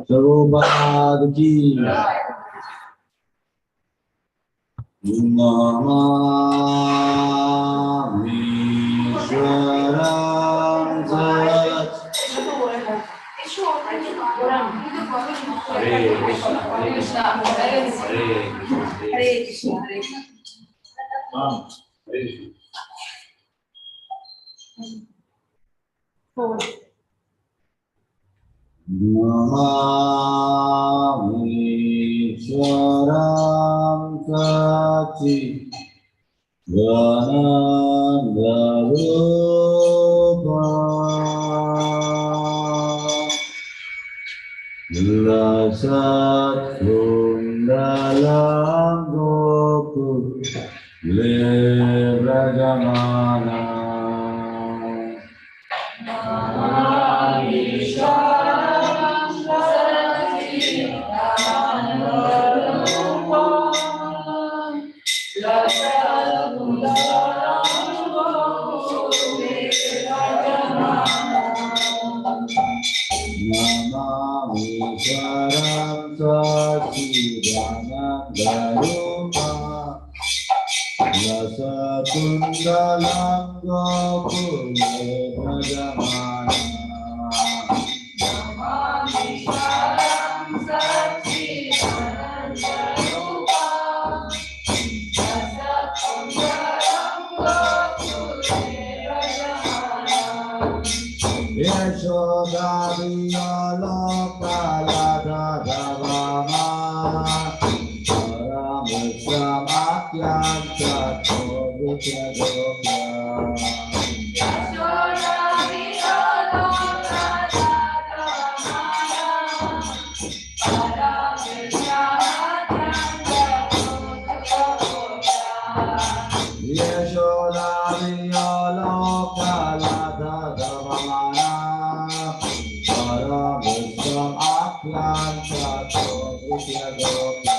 Prabhupada ki Namami Shwaram Sat Hare Krishna Hare Krishna Hare Krishna Hare Namami Shwaram Sati Ganandarupa Lasat Kundalam Gokul Levrajamana Namami Sharam Sachidanandarupa Lasakundalam Gokule Brajamana Namami Sharam Sachidanandarupa Lasakundalam Gokule Brajamana Yashodadiyalokkaladadavama Paramusamakyan Sato Vidyadokya Yashodadiyalokkaladadavama Paramusamakyan Sato Vidyadokya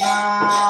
Krishna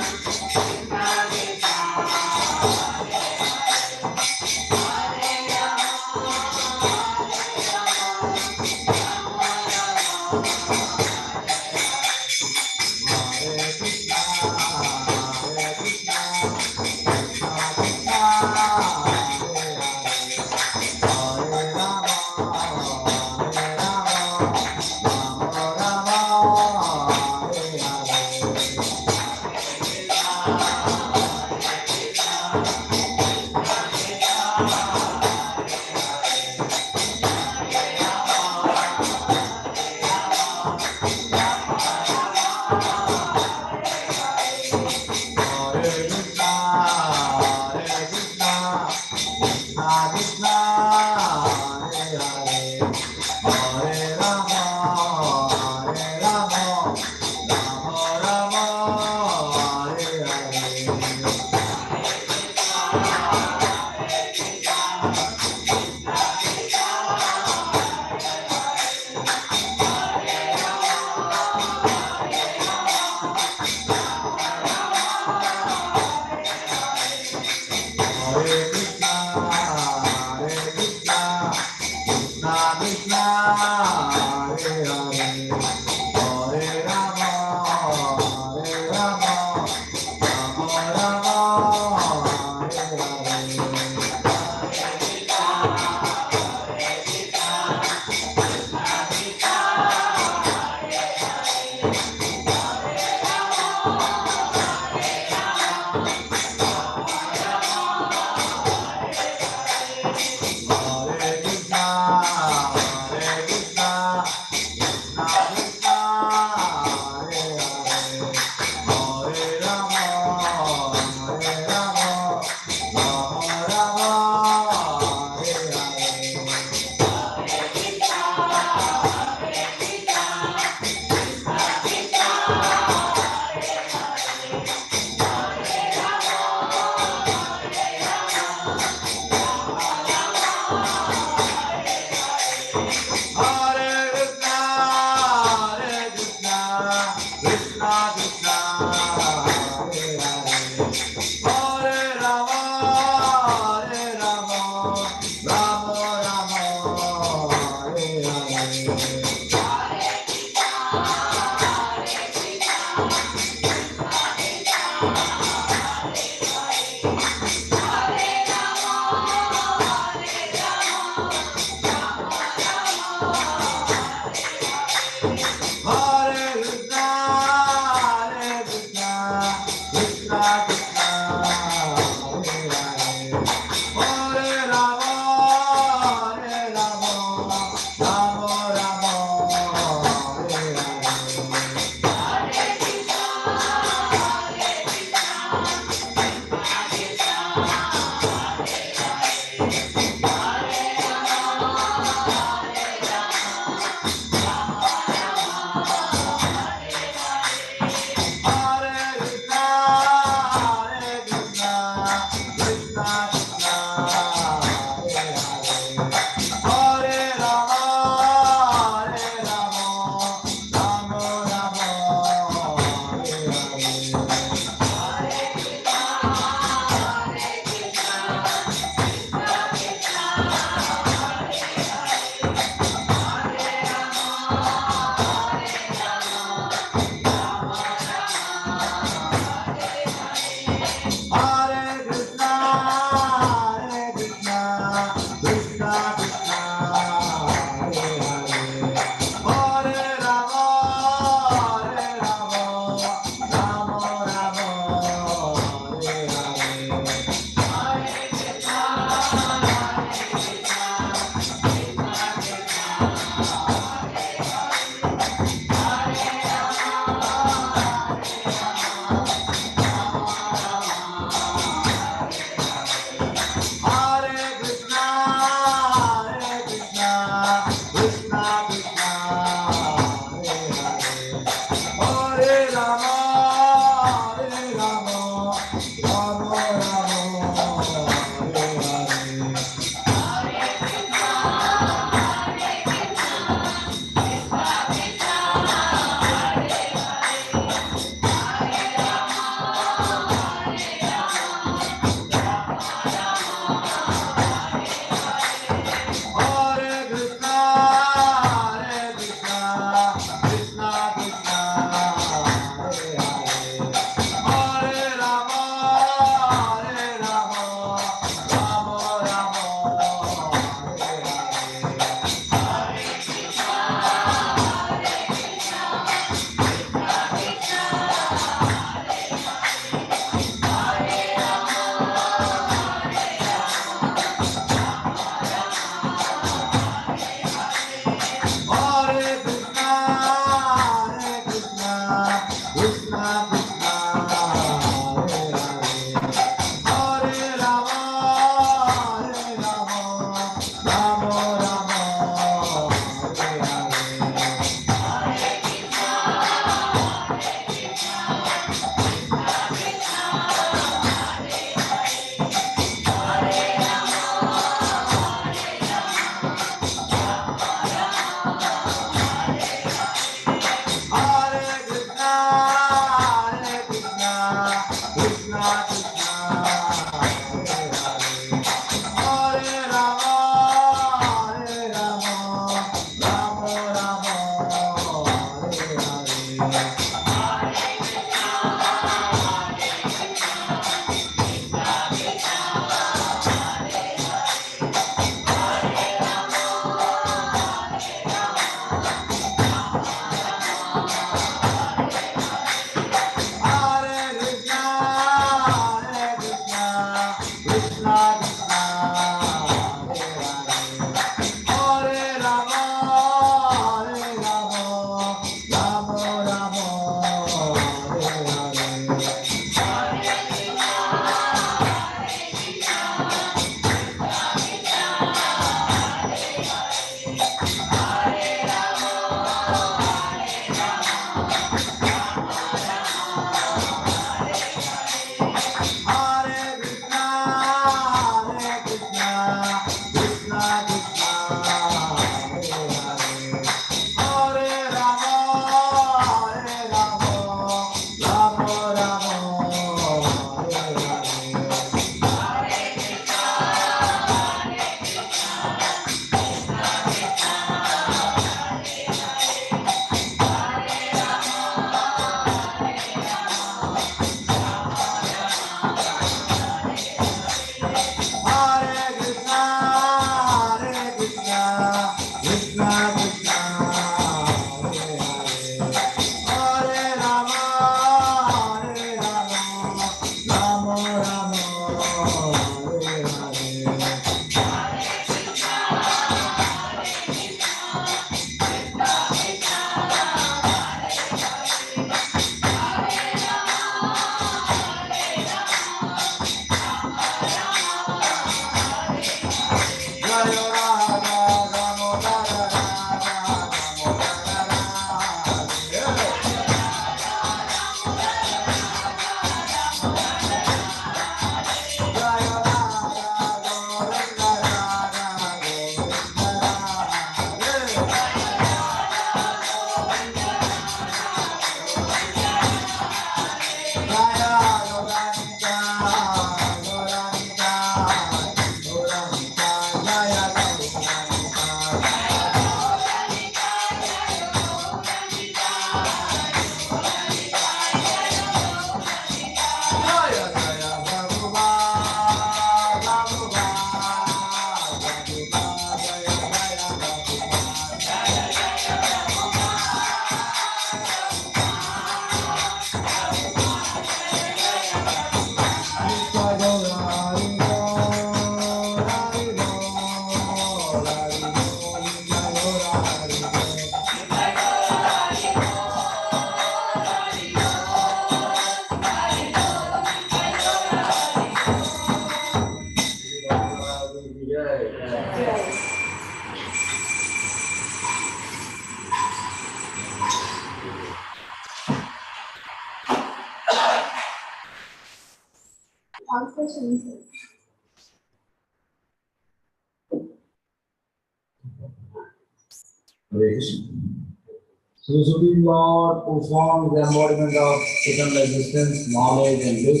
So the Supreme Lord, who forms the embodiment of eternal existence, knowledge and bliss,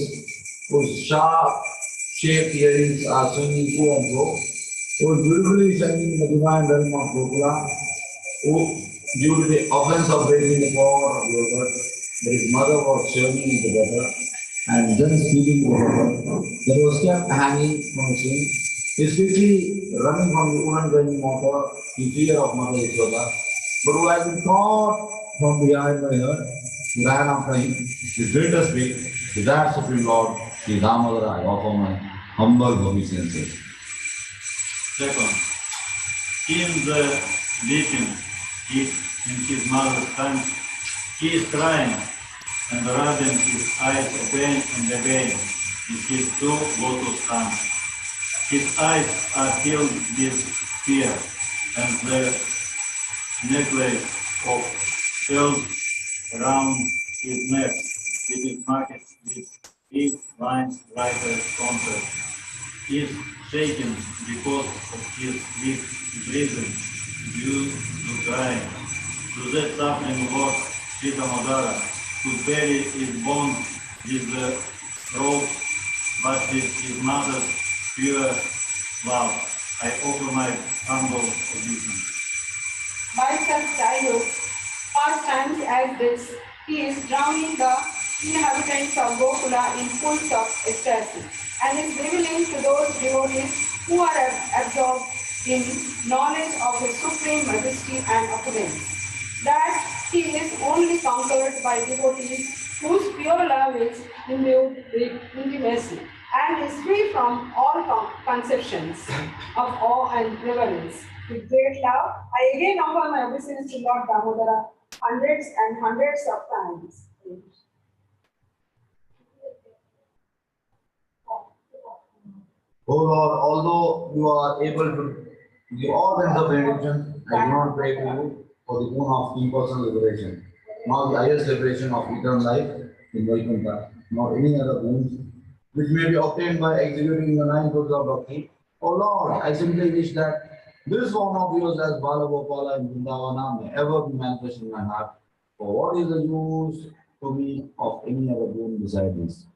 whose sharp-shaped earrings are swinging to and fro, who is beautifully shining in the divine realm of Gokula, who, due to the offense of breaking the power of yogurt, that his mother was churning into butter and then speaking to her, that was kept hanging from a swing, is quickly running from the wooden grinding motor in fear of Mother Yashoda, but who has been caught from behind by her, ran after him with greater speed. To that Supreme Lord, Sri Damodara, I offer my humble obeisances. Second, in the leaping in his mother's tongue, he is crying and rubbing his eyes again and again in his two lotus hands. His eyes are filled with fear, and the necklace of pearls around his neck, which is marked with big lines like a compass, is shaken because of his weak breathing due to crying. To that suffering Lord Sita Madara, whose belly is bound with the rope, but with his mother's pure love, I offer my humble obedience. By such dialogues, pastimes as this, he is drowning the inhabitants of Gokula in pools of ecstasy and is revealing to those devotees who are absorbed in knowledge of his supreme majesty and opulence that he is only conquered by devotees whose pure love is imbued with intimacy and is free from all conceptions of awe and reverence. With great love, I again offer my obeisance to Lord Damodara hundreds and hundreds of times. O Lord, although you are able to give all kinds of benediction, I do not pray to you for the boon of impersonal liberation, nor the highest liberation of eternal life in Vaikuntha, nor any other boons which may be obtained by executing the nine fruits of bhakti. O Lord, I simply wish that this form of yours as Bala Gopala in Vrindavana may ever be manifest in my heart. For what is the use to me of any other boon beside this?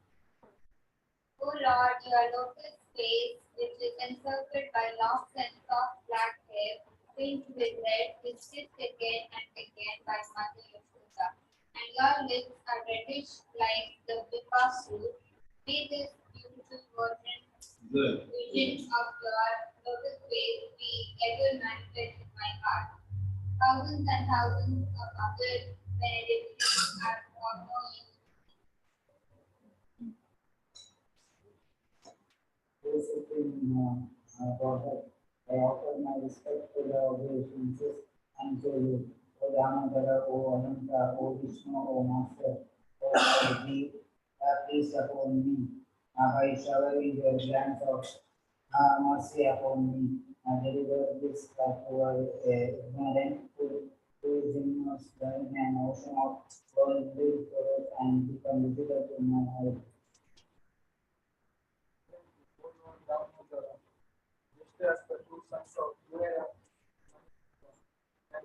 O Lord, your lotus face, which is encircled by locks and soft black hair, filled with red, is kissed again and again by Mother Yashoda, and your lips are reddish like the vipasu. May this beautiful vision of your lotus face be ever manifest in my heart. Thousands and thousands of other benedictions are following. Godhead, I offer my respectful obeisances unto you, O Damodara, O Ananta, O Vishnu, O Master, O Lord, be pleased upon me by showering your glance of mercy upon me, and deliver this poor ignorant who is immersed in an ocean of worldly sorrows and become visible in my eyes. Just as the two sons of Noah I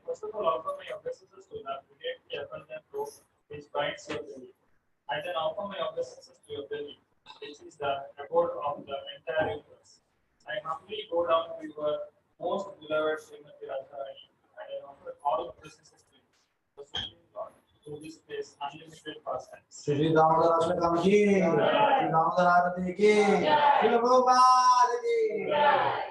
first of all offer my obeisances to the create the abundant robe which binds your belly. I then offer my obeisances to your belly, which is the abode of the entire universe. I humbly go down to your most beloved Srimati Radharani, and I offer all obeisances to you, the Supreme Lord, through this place unlimited pastimes. Shri Damodar Ashtakam ki, Shri Damodar Arati ki, Shri Prabhupada ki.